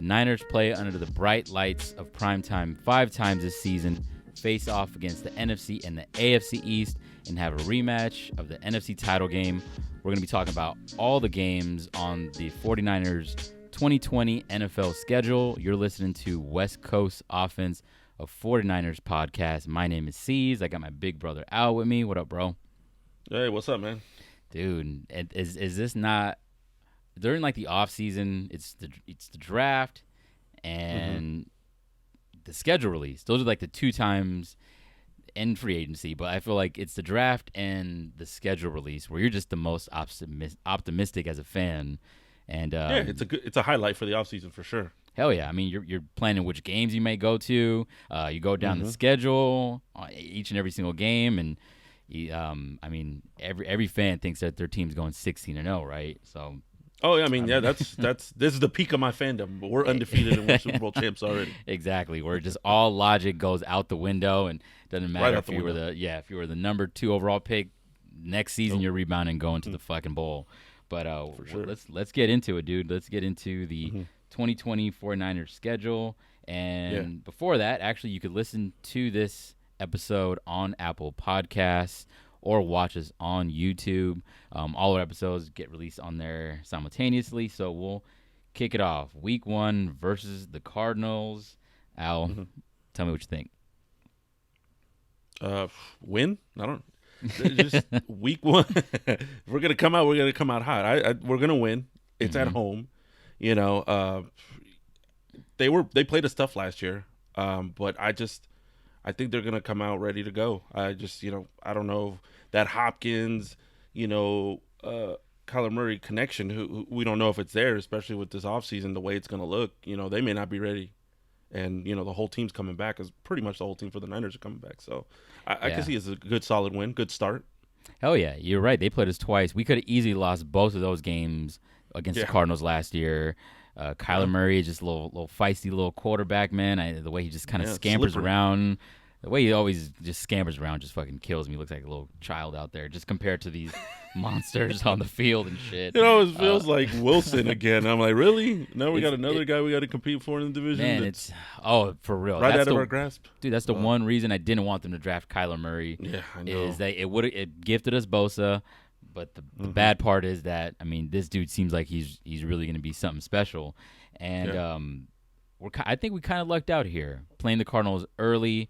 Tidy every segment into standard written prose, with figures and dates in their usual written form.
The Niners play under the bright lights of primetime 5 times this season, face off against the NFC and the AFC East, and have a rematch of the NFC title game. We're going to be talking about all the games on the 49ers 2020 NFL schedule. You're listening to West Coast Offense, a 49ers podcast. My name is Ceez. I got my big brother Al with me. What up, bro? Hey, what's up, man? Dude, is this not during like the off season? It's the draft and the schedule release. Those are like the 2 times in free agency, but I feel like it's the draft and the schedule release where you're just the most optimistic as a fan. And yeah, it's a highlight for the offseason for sure. Hell yeah! I mean, you're planning which games you may go to. You go down the schedule each and every single game, and I mean, every fan thinks that their team's going 16-0, right? So. Oh yeah, I mean, that's this is the peak of my fandom. But we're undefeated and we're Super Bowl champs already. Exactly. Where just all logic goes out the window, and doesn't matter if you were the number 2 overall pick. Next season, you're rebounding going to the fucking bowl. But for sure. let's get into it, dude. Let's get into the 2020 49ers schedule. And before that, actually, you could listen to this episode on Apple Podcasts or watch us on YouTube. All our episodes get released on there simultaneously. So we'll kick it off. Week 1 versus the Cardinals. Al, tell me what you think. Win? I don't. Just week 1. We're gonna come out hot. We're gonna win. It's at home. You know, they played us tough last year. But I think they're gonna come out ready to go. I don't know that Hopkins, Kyler Murray connection. Who we don't know if it's there, especially with this offseason, the way it's gonna look. They may not be ready, and the whole team's coming back. Is pretty much the whole team for the Niners are coming back. So I can see it's a good solid win, good start. Hell yeah, you're right. They played us twice. We could have easily lost both of those games against the Cardinals last year. Kyler Murray is just a little feisty little quarterback, man. The way he just kind of scampers around, the way he always just scampers around just fucking kills me. He looks like a little child out there just compared to these monsters on the field and shit. It always feels like Wilson again. I'm like, really? Now we got another guy we got to compete for in the division? Man, it's for real. Right out of our grasp. Dude, that's the one reason I didn't want them to draft Kyler Murray. Yeah, I know. Is that it gifted us Bosa. But the bad part is that, I mean, this dude seems like he's really going to be something special. And I think we kind of lucked out here. Playing the Cardinals early,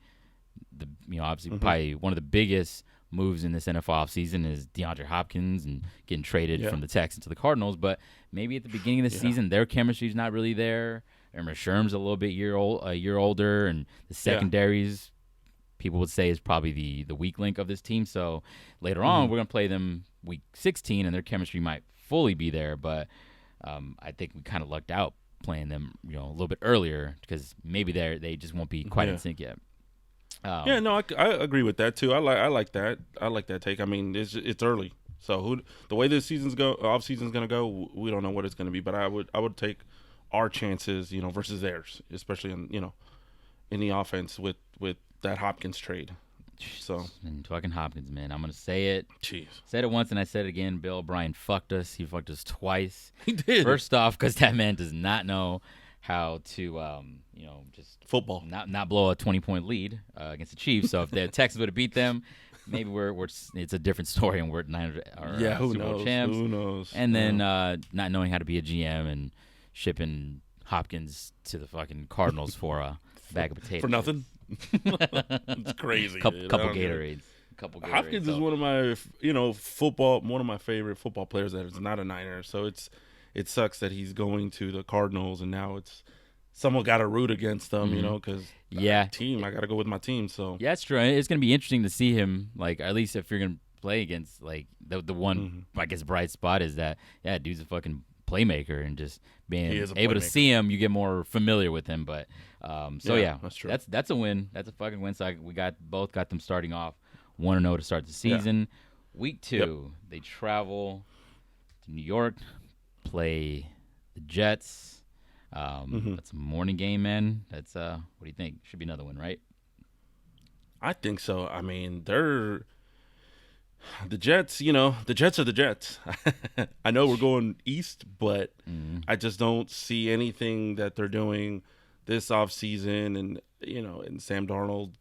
obviously probably one of the biggest moves in this NFL offseason is DeAndre Hopkins and getting traded from the Texans to the Cardinals. But maybe at the beginning of the season, their chemistry's not really there. Emma Sherm's a little bit a year older, and the secondaries, people would say, is probably the weak link of this team. So later on, we're going to play them week 16, and their chemistry might fully be there. But I think we kind of lucked out playing them, a little bit earlier because maybe they just won't be quite in sync yet. I agree with that too. I like that. I like that take. I mean, it's early, so the way this off season's gonna go, we don't know what it's gonna be. But I would take our chances, versus theirs, especially in the offense with that Hopkins trade. So and fucking Hopkins, man, I'm gonna say it. Jeez, said it once and I said it again. Bill O'Brien fucked us. He fucked us twice. He did. First off, because that man does not know how to, just football, not blow a 20-point lead against the Chiefs. So if the Texans would have beat them, maybe it's a different story, and we're Niners are who Super Bowl knows? champs. Who knows? And then not knowing how to be a GM and shipping Hopkins to the fucking Cardinals for a bag of potatoes for nothing. It's crazy. Couple Gatorades. Hopkins is one of my one of my favorite football players that is not a Niner. So it sucks that he's going to the Cardinals, and now someone got to root against them, because team, I got to go with my team. So yeah, it's true. It's going to be interesting to see him, like, at least if you're going to play against, like, the one I guess bright spot is that dude's a fucking playmaker, and just being able to see him, you get more familiar with him. But that's true. That's a win. That's a fucking win. So we both got them starting off 1-0 to start the season. Week 2, they travel to New York, play the Jets. That's a morning game, man. That's what do you think? Should be another one, right? I think so. I mean, The Jets, the Jets are the Jets. I know we're going east, but I just don't see anything that they're doing this offseason. And Sam Darnold,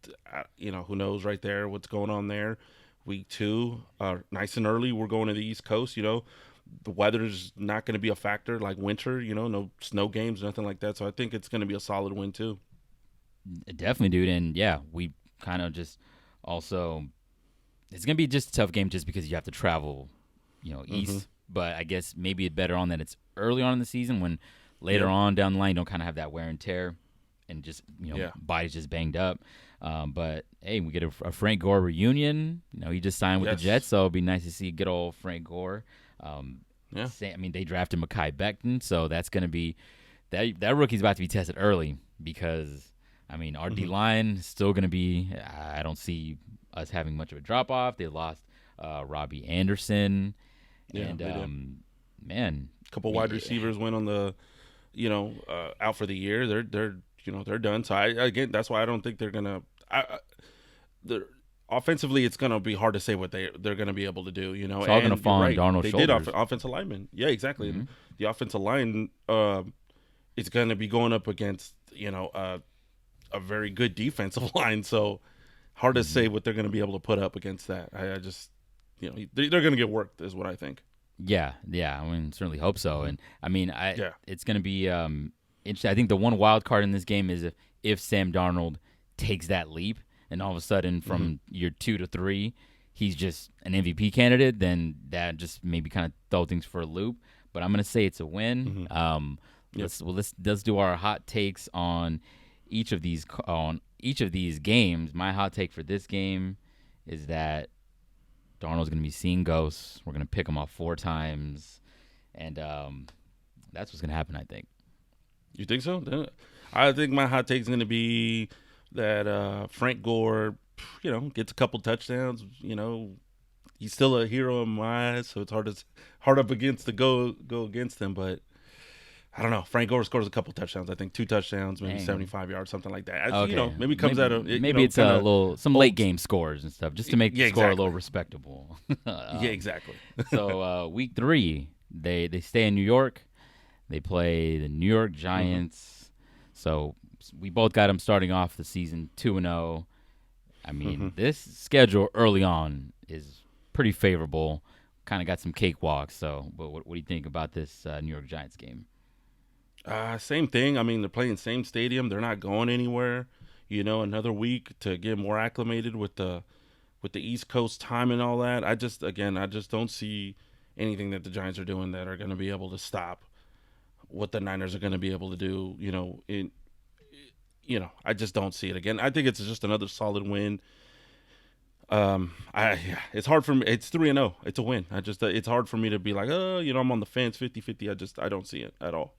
who knows right there what's going on there. Week 2, nice and early, we're going to the East Coast. The weather's not going to be a factor like winter, no snow games, nothing like that. So I think it's going to be a solid win, too. Definitely, dude. And yeah, we kind of just also, it's going to be just a tough game just because you have to travel, east. But I guess maybe it's better on that it's early on in the season when later on down the line you don't kind of have that wear and tear and just, body's just banged up. But hey, we get a Frank Gore reunion. He just signed with the Jets, so it'd be nice to see good old Frank Gore. They drafted Mekhi Becton, so that's going to be that rookie's about to be tested early because our D line is still going to be. I don't see us having much of a drop off. They lost Robbie Anderson, and man, a couple wide receivers went on the, out for the year. They're done. So again, that's why I don't think they're gonna. Offensively, it's gonna be hard to say what they're gonna be able to do. It's all gonna fall on Darnold's shoulders. They did offensive linemen. Yeah, exactly. Mm-hmm. The offensive line, it's gonna be going up against a very good defensive line. So hard to say what they're gonna be able to put up against that. I just, they're gonna get worked, is what I think. Yeah. Certainly hope so. And it's gonna be interesting. I think the one wild card in this game is if Sam Darnold takes that leap and all of a sudden from year 2 to 3 he's just an MVP candidate, then that just maybe kind of throw things for a loop. But I'm gonna say it's a win. Let's do our hot takes on each of these games. My hot take for this game is that Darnold's gonna be seeing ghosts. We're gonna pick him off 4 times, and that's what's gonna happen, I think. You think so? I think my hot take is going to be that Frank Gore, gets a couple touchdowns. He's still a hero in my eyes, so it's hard up against to go against him. But I don't know. Frank Gore scores a couple touchdowns. I think 2 touchdowns, maybe 75 yards, something like that. Okay. Maybe it comes out of maybe it's some late game scores and stuff, just to make the score a little respectable. Exactly. So week 3, they stay in New York. They play the New York Giants. So we both got them starting off the season 2-0. This schedule early on is pretty favorable. Kind of got some cakewalks. So what do you think about this New York Giants game? Same thing. They're playing same stadium. They're not going anywhere. Another week to get more acclimated with the East Coast time and all that. I just don't see anything that the Giants are doing that are going to be able to stop what the Niners are going to be able to do. I just don't see it again. I think it's just another solid win. It's hard for me. It's 3-0. It's a win. It's hard for me to be like, I'm on the fence 50-50. I don't see it at all.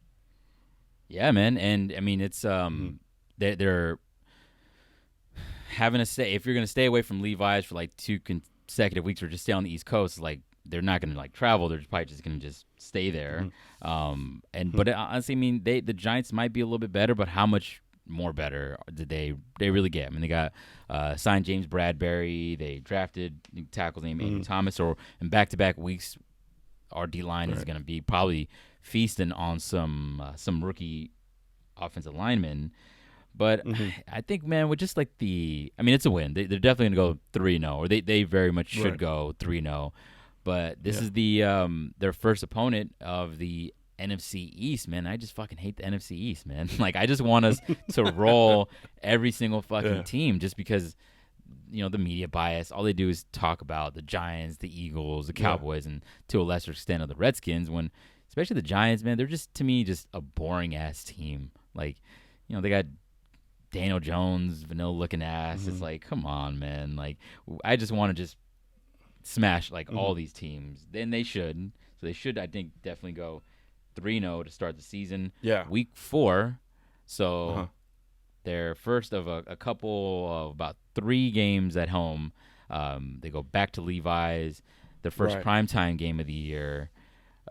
Yeah, man. And it's they're having to stay. If you're going to stay away from Levi's for like 2 consecutive weeks or just stay on the East Coast, like they're not going to like travel. They're probably just going to just stay there. But honestly, the Giants might be a little bit better, but how much more better did they really get? They got signed James Bradbury. They drafted tackle named Andrew Thomas. Or in back-to-back weeks, our D line is going to be probably feasting on some rookie offensive linemen. But I think, man, with just like it's a win. They're definitely going to go 3-0, or they very much should go 3-0. But this is their first opponent of the NFC East, man. I just fucking hate the NFC East, man. Like, I just want us to roll every single fucking team just because, the media bias. All they do is talk about the Giants, the Eagles, the Cowboys, and to a lesser extent of the Redskins. When, especially the Giants, man, they're just, to me, just a boring-ass team. Like, they got Daniel Jones, vanilla-looking ass. It's like, come on, man. Like, I just want to just smash like all these teams. Then they should. So they should, I think, definitely go 3-0 to start the season. Yeah. Week 4. So they're first of a couple of about 3 games at home. They go back to Levi's, their first primetime game of the year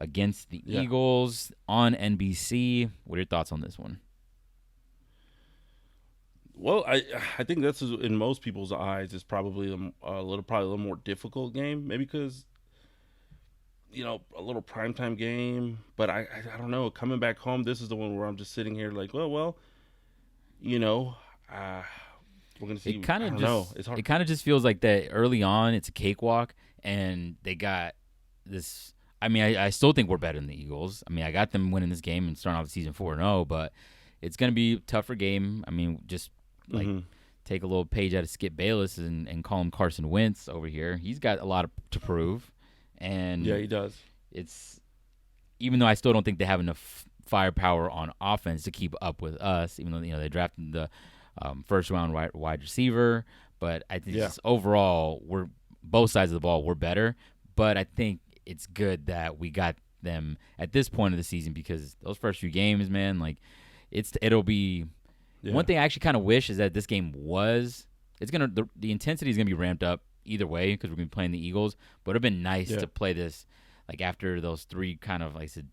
against the Eagles on NBC. What are your thoughts on this one? Well, I think that's in most people's eyes is probably probably a little more difficult game, maybe because a little primetime game. But I don't know. Coming back home, this is the one where I'm just sitting here like, well, you know, uh, we're gonna see. I don't know. It's hard. It kind of just feels like that early on. It's a cakewalk, and they got this. I mean, I still think we're better than the Eagles. I mean, I got them winning this game and starting off the season 4-0, but it's gonna be a tougher game. I mean, just like take a little page out of Skip Bayless and call him Carson Wentz over here. He's got a lot to prove, and yeah, he does. It's even though I still don't think they have enough firepower on offense to keep up with us. Even though they drafted the first round wide receiver, but I think just overall we're both sides of the ball we're better. But I think it's good that we got them at this point of the season because those first few games, man, like it'll be. Yeah. One thing I actually kind of wish is that this game the intensity is gonna be ramped up either way because we're gonna be playing the Eagles. But it'd been nice to play this like after those three kind of like I said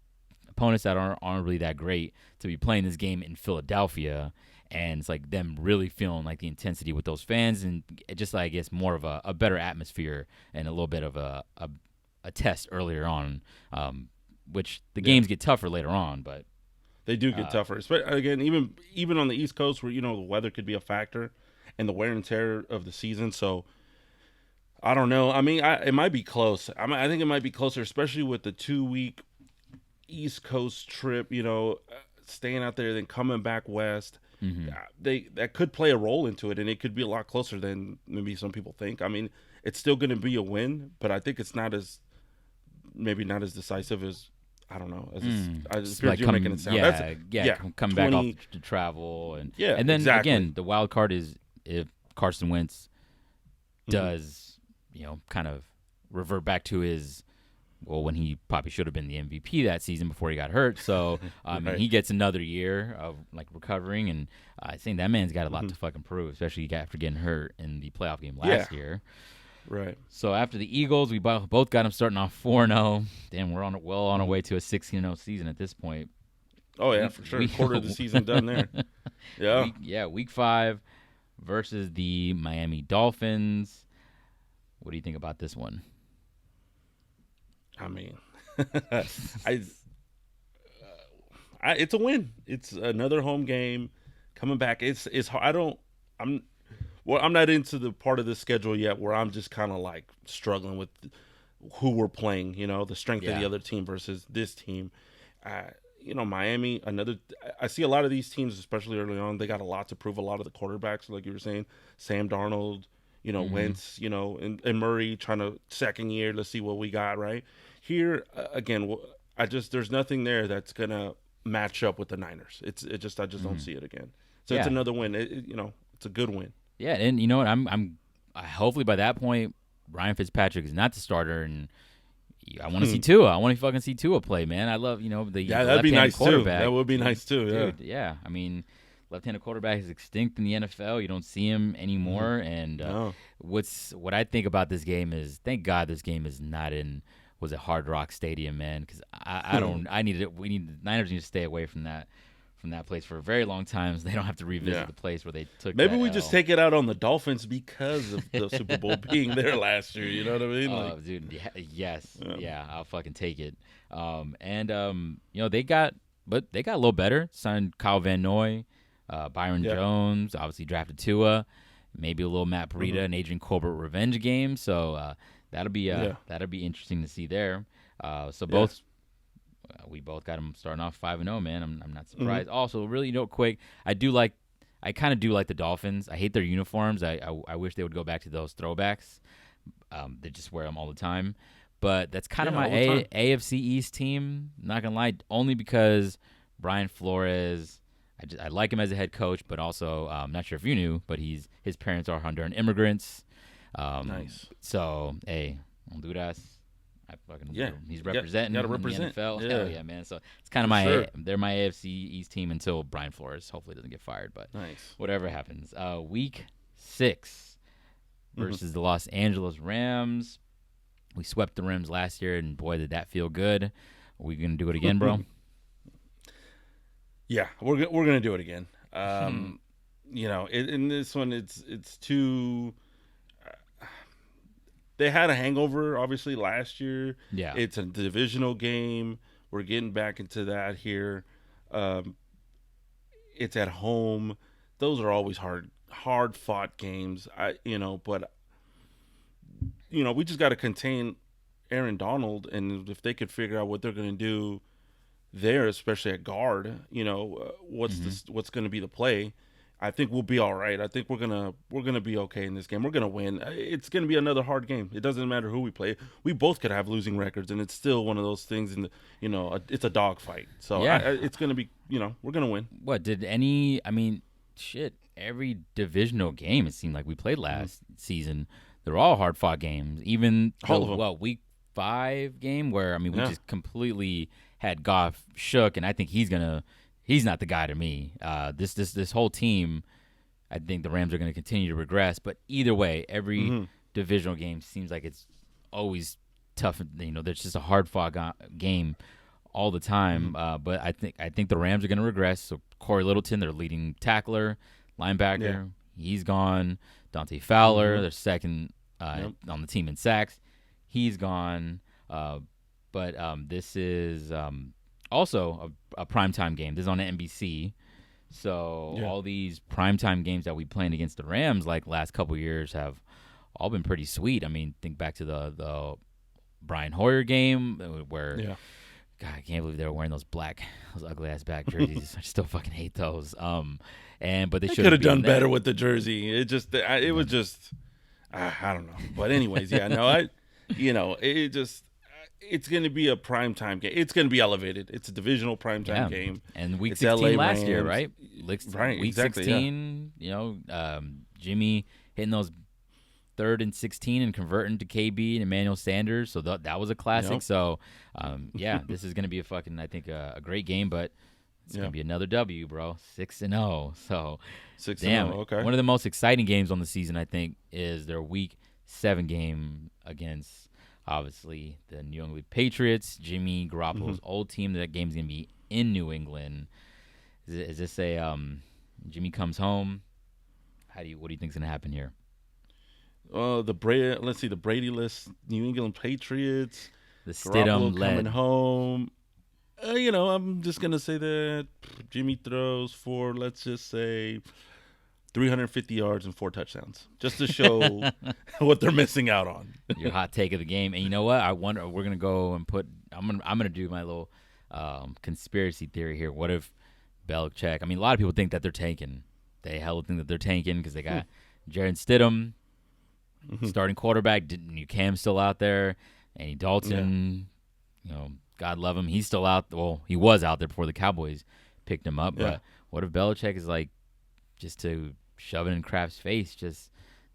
opponents that aren't really that great to be playing this game in Philadelphia, and it's like them really feeling like the intensity with those fans and just like I guess more of a better atmosphere and a little bit of a test earlier on, which the games get tougher later on, but. They do get tougher. Again, even on the East Coast where, the weather could be a factor and the wear and tear of the season. So, I don't know. I mean, it might be close. I think it might be closer, especially with the 2-week East Coast trip, staying out there, then coming back west. Mm-hmm. That could play a role into it, and it could be a lot closer than maybe some people think. I mean, it's still going to be a win, but I think it's not as decisive as – I don't know. You're making it sound. Come back off to travel and then again, the wild card is if Carson Wentz does, kind of revert back to his when he probably should have been the MVP that season before he got hurt. So right. He gets another year of like recovering, and I think that man's got a lot to fucking prove, especially after getting hurt in the playoff game last year. Right. So after the Eagles, we both got them starting off 4-0. Damn, we're on our way to a 16-0 season at this point. Oh yeah, for sure. Quarter of the season done there. Yeah. Week 5 versus the Miami Dolphins. What do you think about this one? I mean, it's a win. It's another home game coming back. It's I'm not into the part of the schedule yet where I'm just kind of like struggling with who we're playing, the strength of the other team versus this team. Miami, I see a lot of these teams, especially early on, they got a lot to prove. A lot of the quarterbacks, like you were saying, Sam Darnold, Wentz, and Murray trying to second year. Let's see what we got right here. Again, there's nothing there that's going to match up with the Niners. I just don't see it again. So it's another win. It's a good win. Yeah, and you know what? I'm hopefully by that point, Ryan Fitzpatrick is not the starter, and I want to see Tua. I want to fucking see Tua play, man. I love that'd be nice too. That would be nice too. Yeah, dude, yeah. I mean, left-handed quarterback is extinct in the NFL. You don't see him anymore. And what I think about this game is, thank God this game is not in Hard Rock Stadium, man, because we need the Niners need to stay away from that place for a very long time, so they don't have to revisit the place where they took. Maybe we just take it out on the Dolphins because of the Super Bowl being there last year. You know what I mean? Oh, dude, yes, I'll fucking take it. They got a little better. Signed Kyle Van Noy, Byron Jones, obviously drafted Tua, maybe a little Matt Breida and Adrian Colbert revenge game. So that'll be interesting to see there. We both got them starting off 5-0, man. I'm not surprised. Also, really, quick, I kind of do like the Dolphins. I hate their uniforms. I wish they would go back to those throwbacks. They just wear them all the time. But that's kind of my AFC East team. Not gonna lie, only because Brian Flores. I like him as a head coach, but also I'm not sure if you knew, but his parents are Honduran immigrants. Nice. So hey, Honduras. He's representing gotta represent. In the NFL. Yeah. Hell yeah, man. So it's kind of they're my AFC East team until Brian Flores hopefully doesn't get fired. But whatever happens. Week 6 versus the Los Angeles Rams. We swept the Rams last year, and boy, did that feel good. Are we gonna do it again, bro? Yeah, we're gonna do it again. in this one, it's too. They had a hangover, obviously, last year. Yeah. It's a divisional game. We're getting back into that here. Um, it's at home. Those are always hard fought games. But we just got to contain Aaron Donald, and if they could figure out what they're going to do there, especially at guard, what's going to be the play. I think we'll be all right. I think we're gonna be okay in this game. We're gonna win. It's gonna be another hard game. It doesn't matter who we play. We both could have losing records, and it's still one of those things. It's a dogfight. So Yeah. it's gonna be. We're gonna win. What did any? I mean, shit. Every divisional game it seemed like we played last season, they're all hard fought games. Even All of them. week 5 game where we Yeah. just completely had Goff shook, and I think he's not the guy to me. This whole team, I think the Rams are gonna continue to regress. But either way, every divisional game seems like it's always tough. There's just a hard fought game all the time. But I think the Rams are gonna regress. So Corey Littleton, their leading tackler, linebacker, he's gone. Dante Fowler, their second on the team in sacks, he's gone. But this is also a primetime game. This is on NBC. So all these primetime games that we played against the Rams like last couple of years have all been pretty sweet. I mean, think back to the Brian Hoyer game where God, I can't believe they were wearing those ugly ass black jerseys. I still fucking hate those. But they should have done better with the jersey. It was just I don't know. But anyways, it's going to be a primetime game. It's going to be elevated. It's a divisional primetime game. And week it's 16 LA last year, Rams. right? Right, Week exactly, 16, Jimmy hitting those 3rd and 16 and converting to KB and Emmanuel Sanders. So that was a classic. Yep. So, this is going to be a great game, but it's going to be another W, bro. 6-0. So, 6-0, okay. One of the most exciting games on the season, I think, is their week 7 game against, obviously, the New England Patriots. Jimmy Garoppolo's old team. That game's going to be in New England. Is this a Jimmy comes home? What do you think is going to happen here? Let's see, the Brady-less New England Patriots. The Stidham coming home. I'm just gonna say that Jimmy throws for, let's just say, 350 yards and 4 touchdowns, just to show what they're missing out on. Your hot take of the game. And you know what? I wonder. We're gonna go and I'm gonna do my little conspiracy theory here. What if Belichick? I mean, a lot of people think that they're tanking. They hella think that they're tanking because they got Jared Stidham, starting quarterback. Cam's still out there. Andy Dalton, God love him. He's still out. Well, he was out there before the Cowboys picked him up. But what if Belichick is like, just to shove it in Kraft's face, just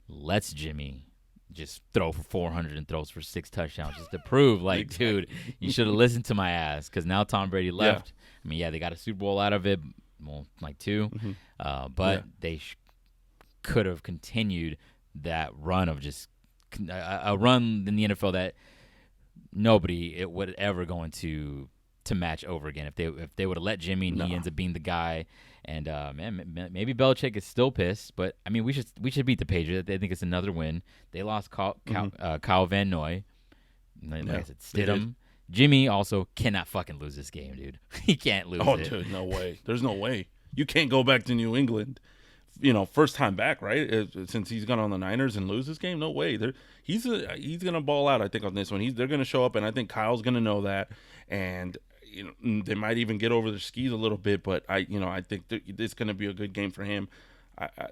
lets Jimmy just throw for 400 and throws for 6 touchdowns just to prove, like, dude, you should have listened to my ass, because now Tom Brady left. I mean, they got a Super Bowl out of it, well, like 2. But they could have continued that run of just a run in the NFL that nobody would ever going to match over again if they would have let Jimmy and he ends up being the guy. And maybe Belichick is still pissed, but I mean we should beat the Patriots. I think it's another win. They lost Kyle Van Noy. Like I said, Stidham. Jimmy also cannot fucking lose this game, dude. He can't lose it. Oh, dude, no way. There's no way. You can't go back to New England. First time back, right? Since he's gone on the Niners and lose this game, no way. He's gonna ball out, I think, on this one. They're gonna show up, and I think Kyle's gonna know that, and they might even get over their skis a little bit. But I think it's gonna be a good game for him.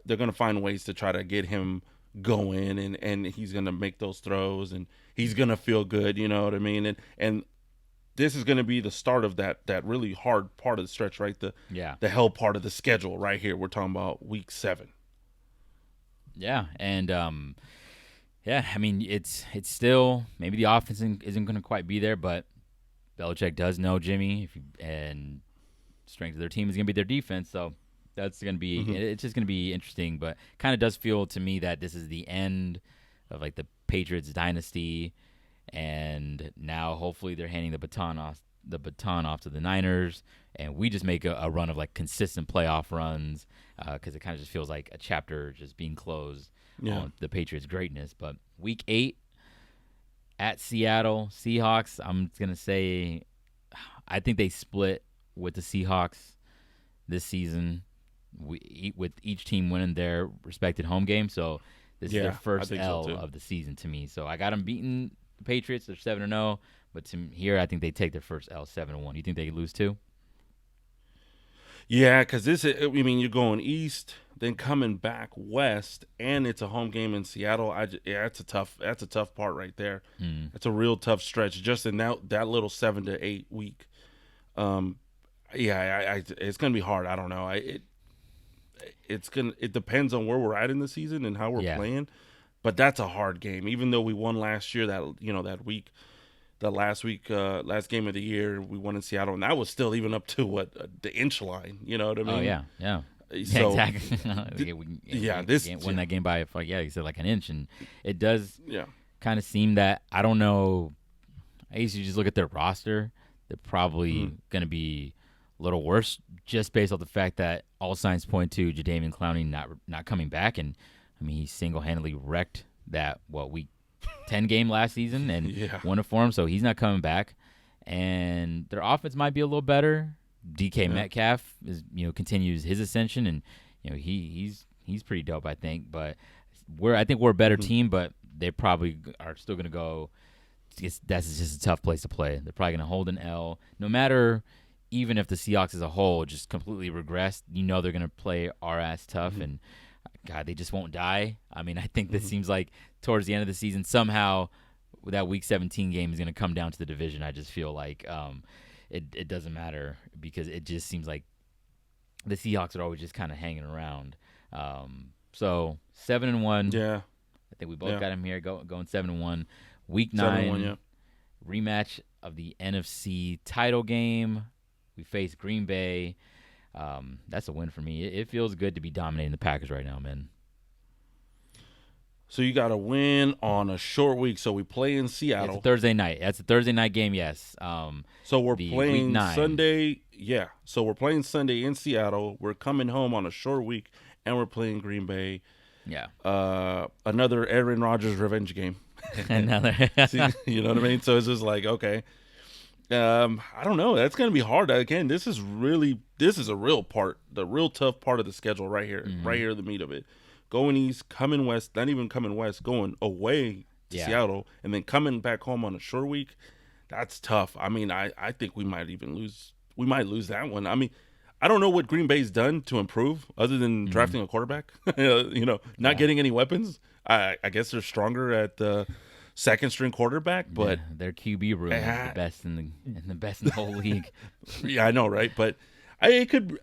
They're gonna find ways to try to get him going, and he's gonna make those throws, and he's gonna feel good. You know what I mean? And this is going to be the start of that really hard part of the stretch, right? The hell part of the schedule right here. We're talking about week 7. Yeah, and I mean it's still, maybe the offense isn't going to quite be there, but Belichick does know Jimmy, and strength of their team is going to be their defense. So that's going to be it's just going to be interesting, but kind of does feel to me that this is the end of like the Patriots dynasty. And now, hopefully, they're handing the baton off the baton off to the Niners, and we just make a run of like consistent playoff runs, because it kind of just feels like a chapter just being closed on the Patriots' greatness. But week 8 at Seattle Seahawks, I'm gonna say I think they split with the Seahawks this season, with each team winning their respected home game. So this is their first L of the season to me. So I got them beating the Patriots. They're 7-0, but here I think they take their first L 7-1. You think they lose too? Yeah, because you're going east, then coming back west, and it's a home game in Seattle. That's a tough part right there. It's a real tough stretch just in that little 7 to 8 week. It's gonna be hard. I don't know. It depends on where we're at in the season and how we're playing, but that's a hard game. Even though we won last year, last game of the year, we won in Seattle, and that was still even up to the inch line. You know what I mean? Oh yeah. So, exactly. Win that game by you said like an inch, and it does kind of seem that I don't know. I used to just look at their roster. They're probably going to be a little worse just based off the fact that all signs point to Jadeveon Clowney not coming back, and I mean he single-handedly wrecked that week 10 game last season and won it for him, so he's not coming back. And their offense might be a little better. DK Metcalf continues his ascension, and he's pretty dope, I think. But I think we're a better team, but they probably are still going to go. That's just a tough place to play. They're probably going to hold an L, no matter. Even if the Seahawks as a whole just completely regress, they're going to play our ass tough, and God, they just won't die. I mean, I think this seems like towards the end of the season, somehow that Week 17 game is going to come down to the division. I just feel like it doesn't matter, because it just seems like the Seahawks are always just kind of hanging around. So 7-1. Yeah, I think we both got them here going 7-1. Week 9 rematch of the NFC title game. We face Green Bay. That's a win for me. It feels good to be dominating the Packers right now, man. So you got a win on a short week. So we play in Seattle. It's a Thursday night. That's a Thursday night game, yes. So we're playing Sunday. Yeah. So we're playing Sunday in Seattle. We're coming home on a short week, and we're playing Green Bay. Yeah. Another Aaron Rodgers revenge game. Another. See, you know what I mean? So it's just like, okay. I don't know. That's going to be hard. Again, this is a real part, the real tough part of the schedule right here. Right here, the meat of it. Going east, coming west, not even coming west, going away to Seattle, and then coming back home on a short week. That's tough. I mean, I think we might even lose. We might lose that one. I mean, I don't know what Green Bay's done to improve other than drafting a quarterback. Not getting any weapons. I guess they're stronger at the second string quarterback, but their QB room is the best in the whole league. Yeah, I know, right? But it could.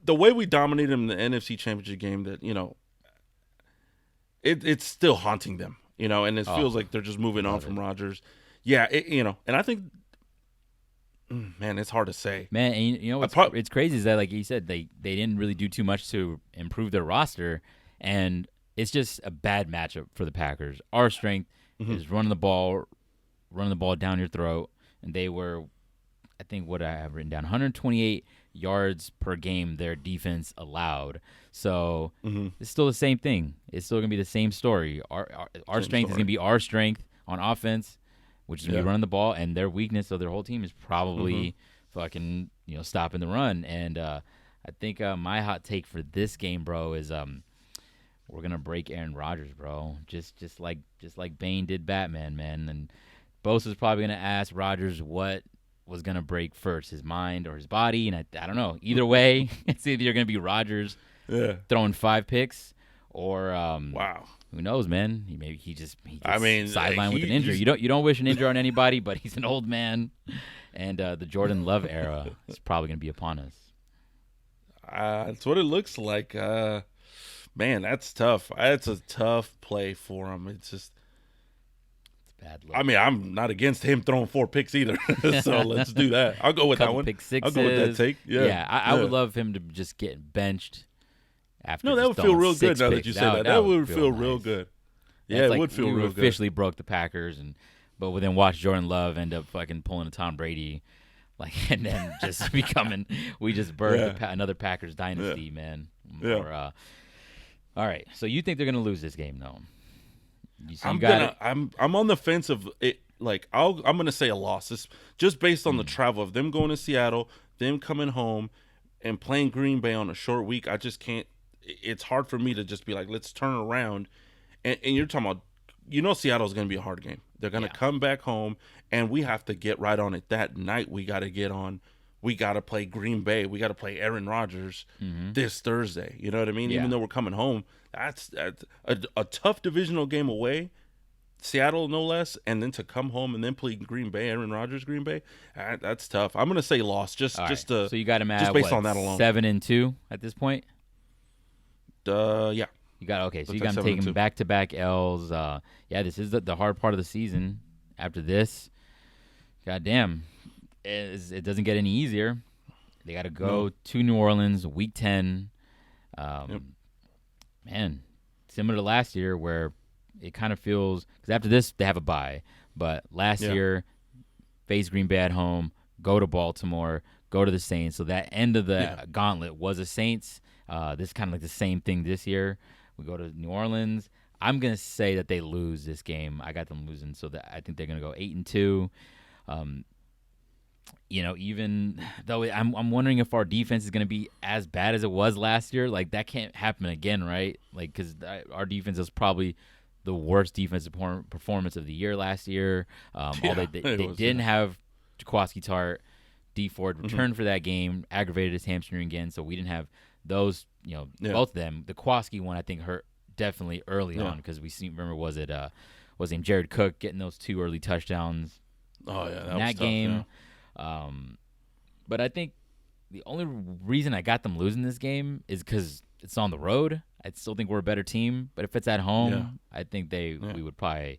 The way we dominated them in the NFC Championship game, that it's still haunting them, and it feels like they're just moving on from Rodgers. Yeah, and I think, man, it's hard to say. Man, and what's it's crazy is that, like you said, they didn't really do too much to improve their roster, and it's just a bad matchup for the Packers. Our strength is running the ball down your throat, and they were, I think what I have written down, 128 yards per game their defense allowed. So it's still the same thing. It's still going to be the same story. Our strength is going to be our strength on offense, which is going to be running the ball, and their weakness of their whole team is probably fucking stopping the run. And I think my hot take for this game, bro, is we're gonna break Aaron Rodgers, bro. Just like Bane did Batman, man. And Bosa's probably gonna ask Rodgers what was gonna break first, his mind or his body. And I don't know. Either way, it's either gonna be Rodgers throwing 5 picks, or who knows, man? He gets sidelined with an injury. You don't wish an injury on anybody, but he's an old man, and the Jordan Love era is probably gonna be upon us. That's what it looks like. Man, that's tough. That's a tough play for him. It's bad luck. I mean, I'm not against him throwing 4 picks either. So let's do that. I'll go with that one. Pick sixes. I'll go with that take. Yeah, I would love him to just get benched after. No, that would feel real good now that you say that. That would feel real good. Yeah, it would feel real good. Officially broke the Packers, and But then watch Jordan Love end up fucking pulling a Tom Brady, like, and then just becoming. We just birthed another Packers dynasty, man. Yeah. All right. So you think they're gonna lose this game, though? I'm on the fence of it. Like I'm gonna say a loss. It's just based on the travel of them going to Seattle, them coming home, and playing Green Bay on a short week. I just can't. It's hard for me to just be like, let's turn around. And you're talking about, Seattle's gonna be a hard game. They're gonna come back home, and we have to get right on it that night. We got to get on. We got to play Green Bay. We got to play Aaron Rodgers this Thursday. You know what I mean? Yeah. Even though we're coming home, that's a tough divisional game away. Seattle, no less, and then to come home and then play Green Bay, Aaron Rodgers, Green Bay, that's tough. I'm gonna say loss, so you got him at just based on that alone. 7-2 at this point. Yeah. You got so you got him taking back-to-back L's. This is the hard part of the season. After this, goddamn, it doesn't get any easier. They got to go to New Orleans, Week 10. Man, similar to last year where it kind of feels – because after this, they have a bye. But last year, face Green Bay at home, go to Baltimore, go to the Saints. So that end of the gauntlet was the Saints. This is kind of like the same thing this year. We go to New Orleans. I'm going to say that they lose this game. I got them losing, so that I think they're going to go 8-2. Even though I'm wondering if our defense is going to be as bad as it was last year. Like, that can't happen again, right? Like, because our defense is probably the worst defensive performance of the year last year. They didn't have Jaquiski Tartt. D Ford returned for that game, aggravated his hamstring again, so we didn't have those, both of them. The Jaquiski one, I think, hurt definitely early on because remember, was it Jared Cook getting those 2 early touchdowns in that was game. Tough, But I think the only reason I got them losing this game is because it's on the road. I still think we're a better team, but if it's at home, I think we'd probably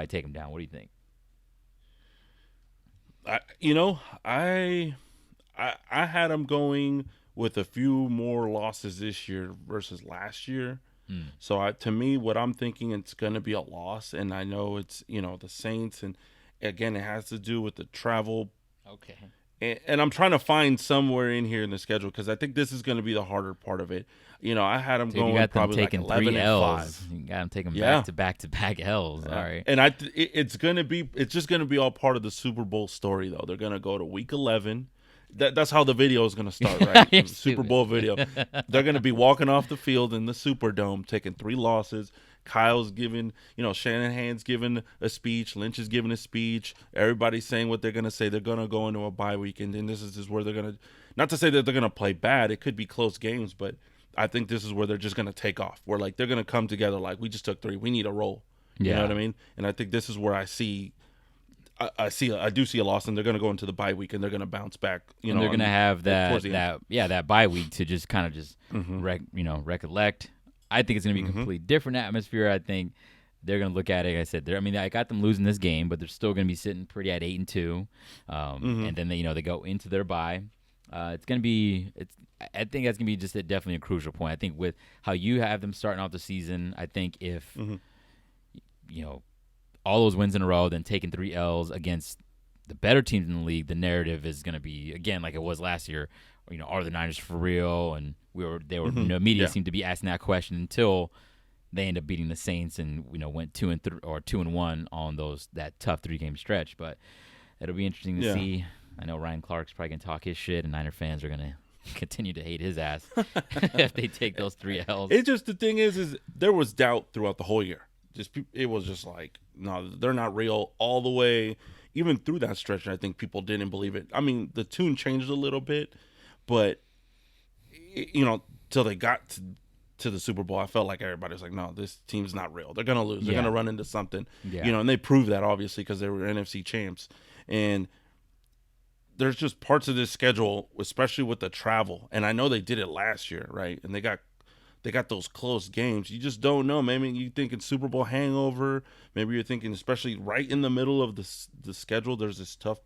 take them down. What do you think? I had them going with a few more losses this year versus last year. So to me, what I'm thinking, it's going to be a loss, and I know it's the Saints, and again, it has to do with the travel. Okay. And I'm trying to find somewhere in here in the schedule because I think this is going to be the harder part of it. I had them going probably like 11-5. You got them taking back-to-back L's. All right. And it's just going to be all part of the Super Bowl story, though. They're going to go to Week 11. That's how the video is going to start, right? The Super Bowl video. They're going to be walking off the field in the Superdome, taking 3 losses. Kyle's giving, Shanahan's giving a speech. Lynch is giving a speech. Everybody's saying what they're going to say. They're going to go into a bye week, and then this is where they're going to – not to say that they're going to play bad. It could be close games, but I think this is where they're just going to take off. Where, like, they're going to come together like, we just took 3. We need a roll. You know what I mean? And I think this is where I do see a loss, and they're going to go into the bye week, and they're going to bounce back. And they're going to have that bye week to just kind of recollect. I think it's going to be a completely different atmosphere. I think they're going to look at it. Like I said, I got them losing this game, but they're still going to be sitting pretty at 8-2. And then they go into their bye. It's going to be. I think that's going to be just definitely a crucial point. I think with how you have them starting off the season, I think if all those wins in a row, then taking 3 L's against the better teams in the league, the narrative is going to be again like it was last year. Are the Niners for real? And media seemed to be asking that question until they end up beating the Saints and went 2-3 or 2-1 on that tough 3-game stretch. But it'll be interesting to see. I know Ryan Clark's probably gonna talk his shit, and Niner fans are gonna continue to hate his ass if they take those 3 L's. It's just the thing is there was doubt throughout the whole year. It was just like, no, they're not real all the way. Even through that stretch, I think people didn't believe it. I mean, the tune changed a little bit, but till they got to the Super Bowl, I felt like everybody was like, no, this team's not real. They're gonna lose. They're gonna run into something. And they proved that obviously because they were NFC champs. And there's just parts of this schedule, especially with the travel, and I know they did it last year, right? And they got those close games. You just don't know. Maybe you're thinking Super Bowl hangover. Maybe you're thinking, especially right in the middle of the schedule, there's this tough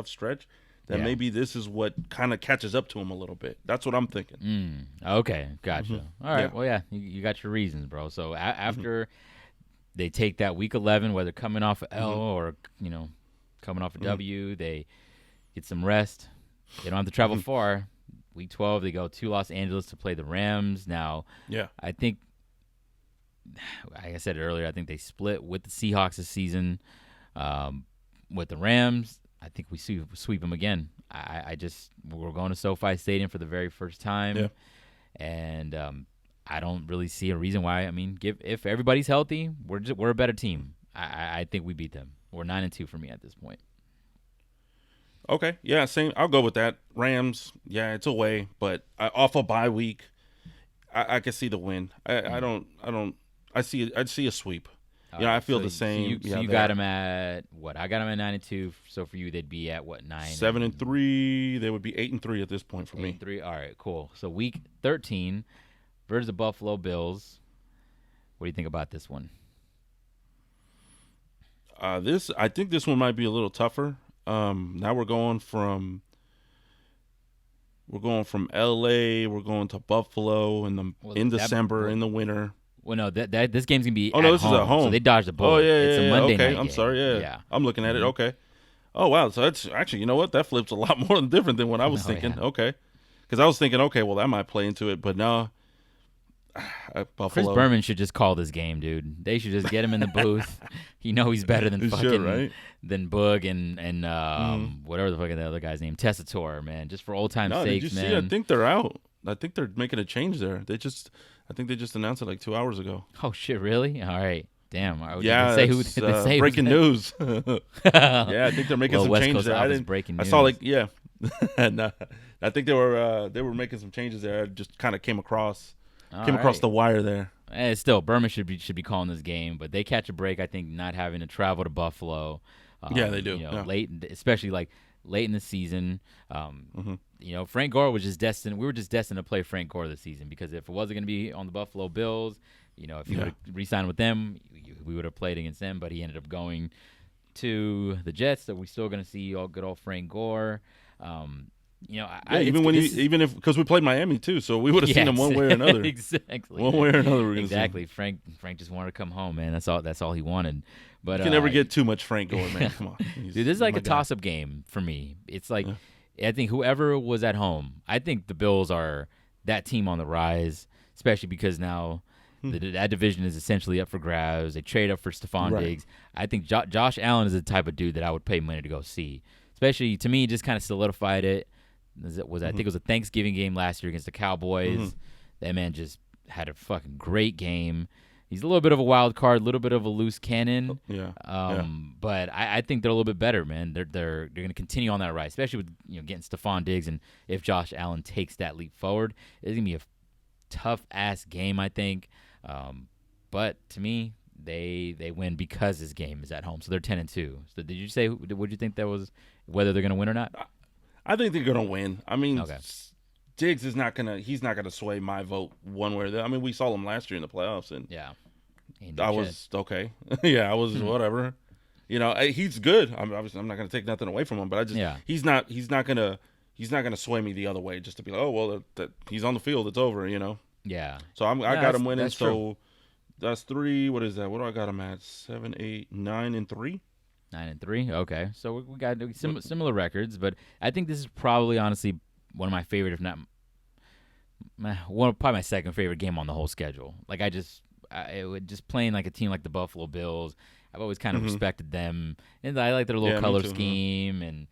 stretch. That maybe this is what kind of catches up to them a little bit. That's what I'm thinking. Okay, gotcha. All right, well, you got your reasons, bro. So after they take that week 11, whether coming off a L or coming off a W, they get some rest. They don't have to travel far. Week 12, they go to Los Angeles to play the Rams. Now, I think, like I said earlier, I think they split with the Seahawks this season. With the Rams, I think we sweep them again. We're going to SoFi Stadium for the very first time, and I don't really see a reason why. I mean, if everybody's healthy, we're a better team. I think we beat them. We're 9-2 for me at this point. Okay, yeah, same. I'll go with that. Rams, yeah, it's away, but off a bye week, I can see the win. I'd see a sweep. I feel the same. So you got them at what? I got them at 9-2. So for you, they'd be at what, 9? 7-3. They would be 8-3 at this point for me. 8-3. All right, cool. So week 13 versus the Buffalo Bills. What do you think about this one? I think this one might be a little tougher. Now we're going from LA. We're going to Buffalo in December in the winter. Well, no, this game's gonna be. This is at home. So they dodged the bullet. Oh yeah, it's a Monday okay. night I'm game. sorry. Yeah, I'm looking at it. Okay. Oh wow. So that's actually, you know what? That flips a lot more different than what I was thinking. Yeah. Okay. Because I was thinking, okay, well that might play into it, but no. Buffalo. Chris Berman should just call this game, dude. They should just get him in the booth. He's better than than Boog and whatever the fuck the other guy's name, Tessitore, man. Just for old time's sake, did you man. See? I think they're out. I think they're making a change there. I think they just announced it like 2 hours ago. Oh shit, really? All right. Damn. Yeah, did they say breaking news. Yeah, I think they're making some West changes Coast there. Offense breaking news. I saw and I think they were making some changes there. I just kind of came across the wire there. Still, Berman should be calling this game, but they catch a break. I think not having to travel to Buffalo. They do. Late, especially like late in the season. Frank Gore was just destined. We were just destined to play Frank Gore this season because if it wasn't going to be on the Buffalo Bills, if he would have re-signed with them, we would have played against them. But he ended up going to the Jets, so we're still going to see good old Frank Gore. Even if because we played Miami too, so we would have seen him one way or another. Exactly. One way or another, we're gonna see. Frank just wanted to come home, man. That's all he wanted. But you can never get too much Frank going, man. Come on, dude. This is like a toss-up game for me. It's like I think whoever was at home. I think the Bills are that team on the rise, especially because now that division is essentially up for grabs. They trade up for Stephon Diggs. I think Josh Allen is the type of dude that I would pay money to go see. Especially to me, just kind of solidified it. I think it was a Thanksgiving game last year against the Cowboys. That man just had a fucking great game. He's a little bit of a wild card, a little bit of a loose cannon. But I think they're a little bit better, man. They're going to continue on that rise, especially with getting Stephon Diggs, and if Josh Allen takes that leap forward, it's going to be a tough ass game, I think. But to me, they win because this game is at home, so they're 10-2. So did you say? Would you think that was whether they're going to win or not? I think they're gonna win. I mean, Diggs is not gonna. He's not gonna sway my vote one way or the other. I mean, we saw him last year in the playoffs, and I was okay. I was whatever. He's good. I'm not gonna take nothing away from him, but I just he's not gonna sway me the other way just to be like, oh well, that he's on the field, it's over. Yeah. So I got him winning. So that's 3. What is that? What do I got him at? 7, 8, 9, and 3. 9-3. Okay, so we got similar records, but I think this is probably honestly one of my favorite, if not probably my second favorite game on the whole schedule. Like just playing like a team like the Buffalo Bills. I've always kind of respected them, and I like their little color scheme, and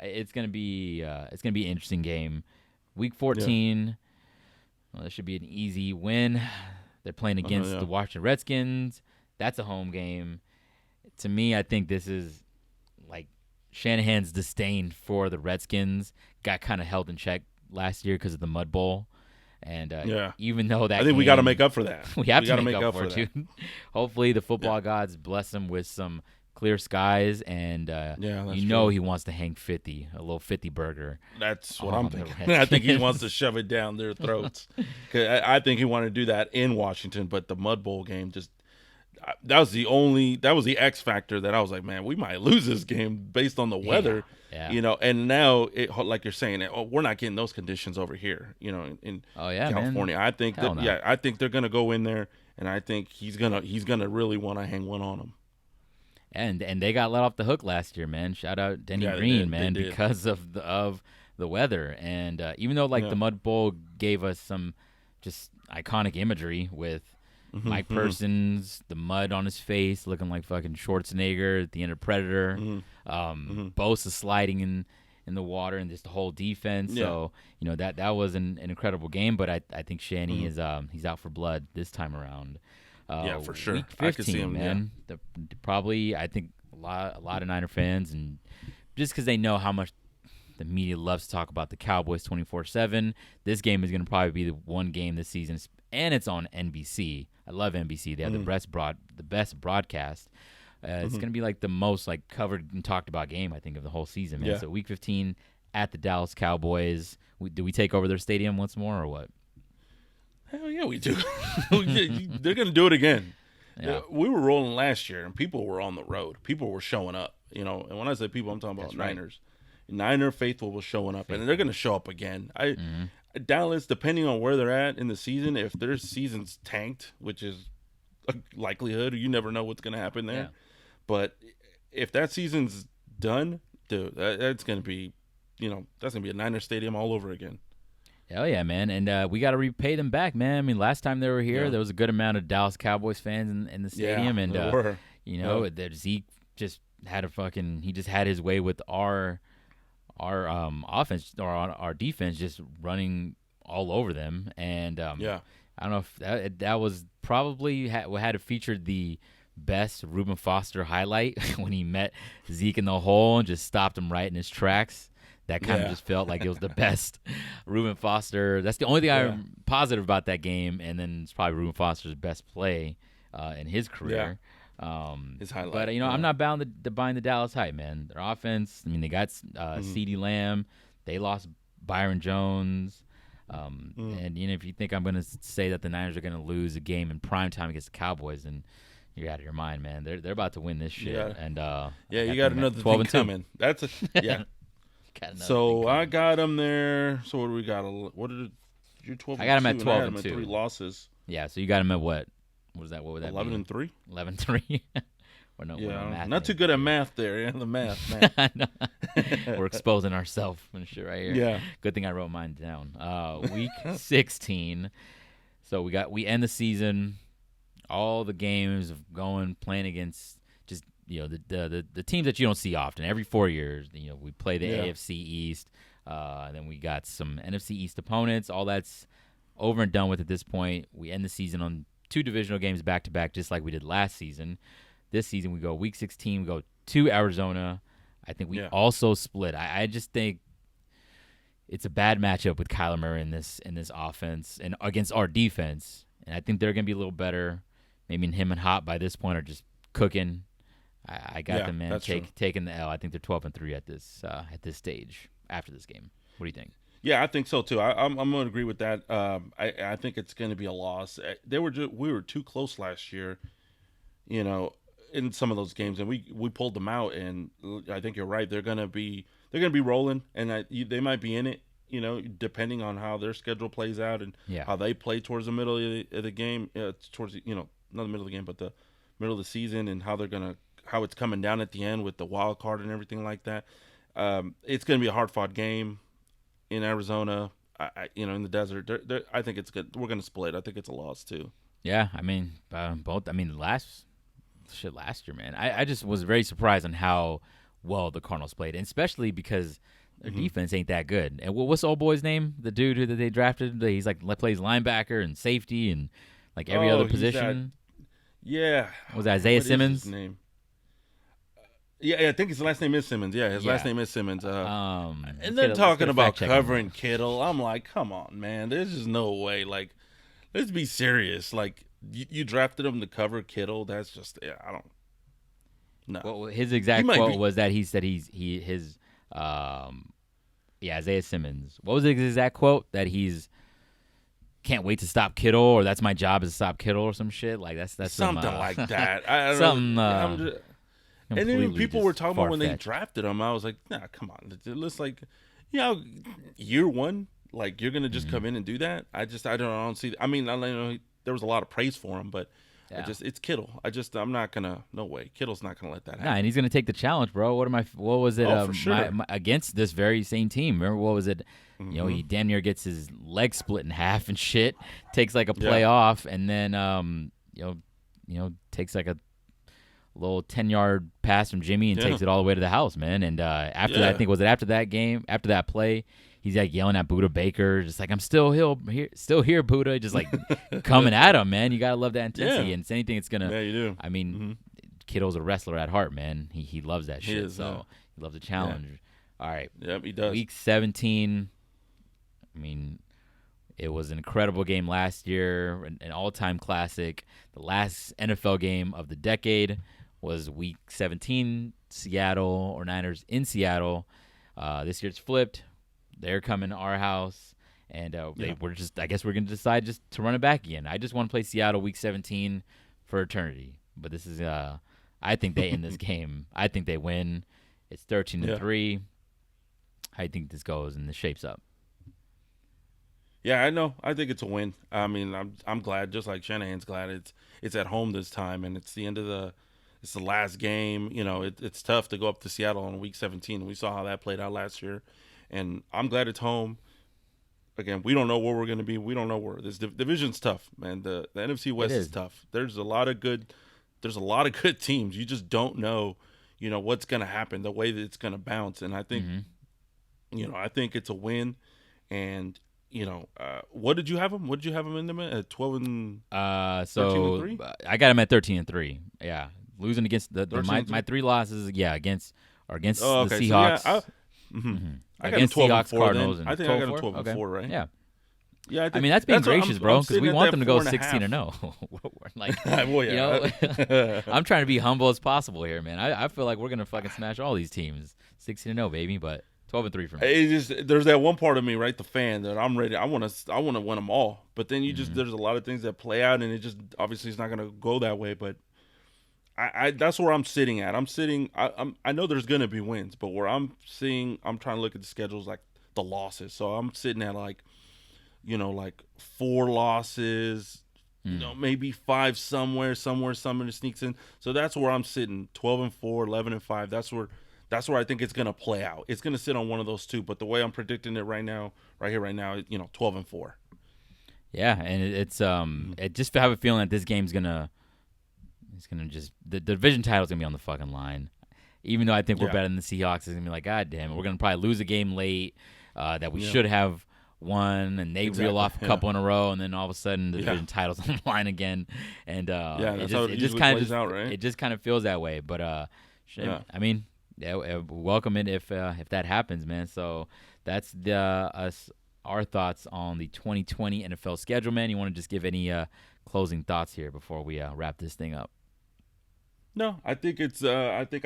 it's gonna be an interesting game. Week 14, this should be an easy win. They're playing against the Washington Redskins. That's a home game. To me, I think this is like Shanahan's disdain for the Redskins got kind of held in check last year because of the Mud Bowl. And even though that, I think we got to make up for that. We have to make up for it, too. Hopefully, the football gods bless him with some clear skies, and he wants to hang 50, a little 50 burger. That's what I'm thinking. I think he wants to shove it down their throats. I think he wanted to do that in Washington, but the Mud Bowl game just. That was the X factor that I was like, man, we might lose this game based on the weather, and now like you're saying, we're not getting those conditions over here, in California. Man. I think I think they're going to go in there and I think he's gonna really want to hang one on him. And they got let off the hook last year, man. Shout out Denny Yeah, Green, man, because of the weather. And even though the Mud Bowl gave us some just iconic imagery with Mike Persons, the mud on his face, looking like fucking Schwarzenegger at the end of Predator, Bosa sliding in the water, and just the whole defense. Yeah. So that was an incredible game. But I think Shanny is he's out for blood this time around. Yeah, for sure. Week 15, I could see him, man. Probably, I think a lot of Niner fans, and just because they know how much the media loves to talk about the Cowboys 24/7, this game is going to probably be the one game this season, and it's on NBC. I love NBC. They have the best broadcast. It's going to be like the most covered and talked about game, I think, of the whole season, man. Yeah. So Week 15 at the Dallas Cowboys. Do we take over their stadium once more or what? Hell yeah, we do. They're going to do it again. Yeah. We were rolling last year, and people were on the road. People were showing up, And when I say people, I'm talking about Niners. Right. Niner faithful was showing up, and they're going to show up again. Dallas, depending on where they're at in the season, if their season's tanked, which is a likelihood, you never know what's going to happen there. Yeah. But if that season's done, dude, that's going to be, that's going to be a Niner stadium all over again. Hell yeah, man. And we got to repay them back, man. I mean, last time they were here, there was a good amount of Dallas Cowboys fans in the stadium. And, there were. Zeke just had he just had his way with our offense or our defense just running all over them. And I don't know if that was probably had to feature the best Reuben Foster highlight when he met Zeke in the hole and just stopped him right in his tracks. That kind of just felt like it was the best Reuben Foster. That's the only thing I'm positive about that game. And then it's probably Reuben Foster's best play in his career. His highlight. But, I'm not bound to buying the Dallas hype, man. Their offense, I mean, they got CeeDee Lamb. They lost Byron Jones. And, if you think I'm going to say that the Niners are going to lose a game in primetime against the Cowboys, then you're out of your mind, man. They're about to win this shit. Yeah. And you got another thing coming. That's So I got them there. So what do we got? What did you're 12? I got them at 12 and 2. 3 losses. Yeah. So you got them at what? What was that? What would that 11 be? and 3. 11-3. Not too good at math there. Yeah, the math. We're exposing ourselves and shit right here. Yeah. Good thing I wrote mine down. Week 16. So we end the season. All the games of playing against just the teams that you don't see often. Every 4 years, we play the AFC East. Then we got some NFC East opponents. All that's over and done with at this point. We end the season on 2 divisional games back to back, just like we did last season. This season, we go Week 16. We go to Arizona. I think we also split. I just think it's a bad matchup with Kyler Murray in this offense and against our defense. And I think they're going to be a little better. Maybe him and Hop by this point are just cooking. I got them, man, taking the L. I think they're 12 and 3 at this stage after this game. What do you think? Yeah, I think so too. I'm going to agree with that. I think it's going to be a loss. We were too close last year, in some of those games, and we pulled them out. And I think you're right. They're going to be rolling, and they might be in it. Depending on how their schedule plays out and how they play towards the middle of the game, towards not the middle of the game, but the middle of the season, and how it's coming down at the end with the wild card and everything like that. It's going to be a hard fought game in Arizona. In the desert. I think it's good. We're going to split. I think it's a loss too. Yeah, I mean, both. I mean, last year, man. I just was very surprised on how well the Cardinals played, and especially because their defense ain't that good. And what's the old boy's name? The dude that they drafted? He's plays linebacker and safety and every other position. Was that Isaiah Simmons? His name? Yeah, I think his last name is Simmons. Yeah, his last name is Simmons. And they're talking about covering Kittle. I'm like, come on, man. There's just no way. Let's be serious. You drafted him to cover Kittle. That's just I don't. No. Well, his exact quote was that he said Isaiah Simmons. What was his exact quote? That he's can't wait to stop Kittle, or that's my job is to stop Kittle, or some shit that's something like that. I don't something. Know. And then people were talking about when they drafted him. I was like, nah, come on. It looks like, year one, you're gonna just come in and do that. I don't see. I mean, I know there was a lot of praise for him, but Yeah. it's Kittle. I'm not gonna. No way. Kittle's not gonna let that happen. Nah, and he's gonna take the challenge, bro. What was it? For sure. Against this very same team. Remember what was it? Mm-hmm. You know, he damn near gets his leg split in half and shit. Takes like a play off, and then you know, takes like a little 10-yard pass from Jimmy and takes it all the way to the house, man. And after that, I think after that play, he's like yelling at Buda Baker, just like, I'm still here, Buda, just like coming at him, man. You gotta love that intensity, and it's anything it's gonna. Yeah, you do. I mean, Kittle's a wrestler at heart, man. He loves that shit, is, so he loves a challenge. All right, yep, he does. Week 17. I mean, it was an incredible game last year, an all-time classic. The last NFL game of the decade was Week 17, Seattle or Niners in Seattle. This year it's flipped. They're coming to our house, and we're just. I guess we're gonna decide just to run it back again. I just want to play Seattle Week 17 for eternity. But this is. I think they end this game. I think they win. It's 13-3. I think this goes and this shapes up. Yeah, I know. I think it's a win. I mean, I'm glad, just like Shanahan's glad it's at home this time, and it's the last game. You know, it's tough to go up to Seattle on Week 17. We saw how that played out last year, and I'm glad it's home. Again, we don't know where we're going to be. We don't know where this division's tough, man. The NFC West is tough. There's a lot of good teams. You just don't know, you know, what's going to happen, the way that it's going to bounce, and I think, I think it's a win, and. You know, what did you have him? What did you have him in them at 12 and 13-3? I got him at 13-3. Yeah, losing against my 3 losses. Yeah, against the Seahawks. So I got him 12 and 4. Cardinals. I think I got him 12 and 4, right? Yeah. Yeah, I mean that's being gracious, bro, because we want them to go 16-0. Like, well, yeah. You know, I'm trying to be humble as possible here, man. I feel like we're gonna fucking smash all these teams, 16-0, baby, but. 12-3 for me. It's just, there's that one part of me, right, the fan, that I'm ready. I want to win them all. But then there's a lot of things that play out, and it just obviously it's not going to go that way. But I that's where I'm sitting at. I know there's going to be wins, but where I'm trying to look at the schedules like the losses. So I'm sitting at like 4 losses, maybe 5 somewhere somebody sneaks in. So that's where I'm sitting, 12-4, 11-5. That's where I think it's going to play out. It's going to sit on one of those two. But the way I'm predicting it right now, 12-4. Yeah, and it's I just have a feeling that this game's gonna just the division title's gonna be on the fucking line. Even though I think we're better than the Seahawks, it's gonna be like, God damn it, we're gonna probably lose a game late that we should have won, and they reel off a couple in a row, and then all of a sudden the division title's on the line again. And it just kind of feels that way. But I mean. Yeah, welcome it if that happens, man. So that's our thoughts on the 2020 NFL schedule, man. You want to just give any closing thoughts here before we wrap this thing up? No, I think it's. I think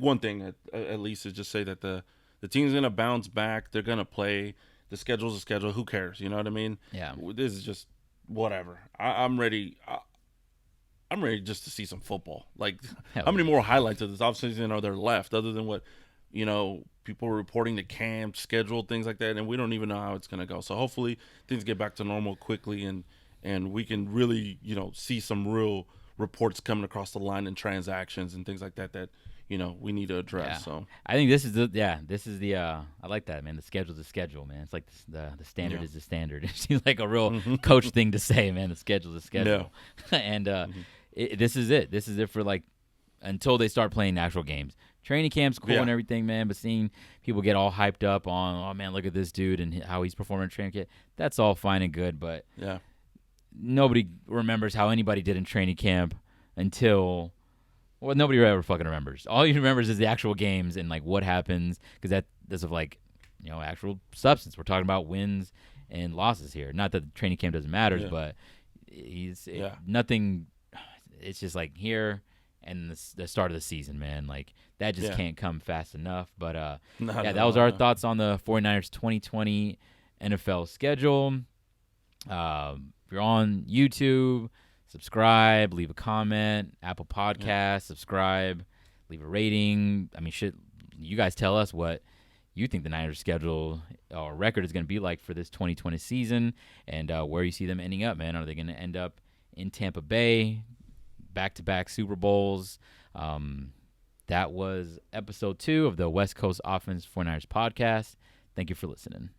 one thing at least is just say that the team's gonna bounce back. They're gonna play. The schedule's a schedule. Who cares? You know what I mean? Yeah. This is just whatever. I'm ready. I'm ready just to see some football. Like, how many more highlights of this offseason are there left other than what, people are reporting the camp, schedule, things like that, and we don't even know how it's going to go. So hopefully things get back to normal quickly and we can really, see some real reports coming across the line and transactions and things like that we need to address. Yeah. So I think this is the I like that, man. The schedule's the schedule, man. It's like the standard is the standard. It seems like a real coach thing to say, man. The schedule's the schedule. Yeah. And this is it. This is it for like until they start playing actual games. Training camp's cool and everything, man, but seeing people get all hyped up on, oh man, look at this dude and how he's performing in training camp, that's all fine and good, but nobody remembers how anybody did in training camp until nobody ever fucking remembers. All you remembers is the actual games and like what happens, because that's of like actual substance. We're talking about wins and losses here. Not that the training camp doesn't matter, but nothing. It's just like here and the start of the season, man. Like that just can't come fast enough. But that was our thoughts on the 49ers 2020 NFL schedule. If you're on YouTube, subscribe, leave a comment, Apple Podcasts, subscribe, leave a rating. I mean, shit, you guys tell us what you think the Niners' schedule or record is going to be like for this 2020 season, and where you see them ending up, man. Are they going to end up in Tampa Bay, back-to-back Super Bowls? That was episode 2 of the West Coast Offense 49ers podcast. Thank you for listening.